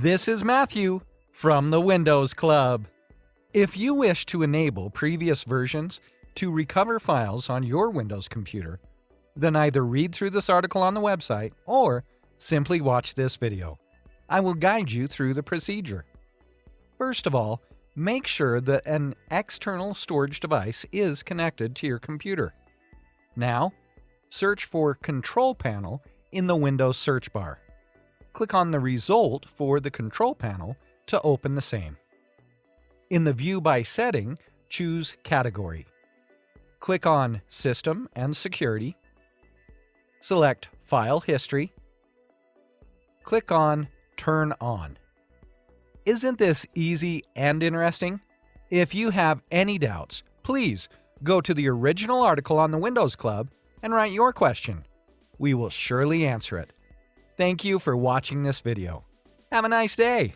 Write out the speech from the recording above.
This is Matthew from the Windows Club. If you wish to enable previous versions to recover files on your Windows computer, then either read through this article on the website or simply watch this video. I will guide you through the procedure. First of all, make sure that an external storage device is connected to your computer. Now, search for Control Panel in the Windows search bar. Click on the result for the control panel to open the same. In the View by Setting, choose Category. Click on System and Security. Select File History. Click on Turn On. Isn't this easy and interesting? If you have any doubts, please go to the original article on the Windows Club and write your question. We will surely answer it. Thank you for watching this video. Have a nice day.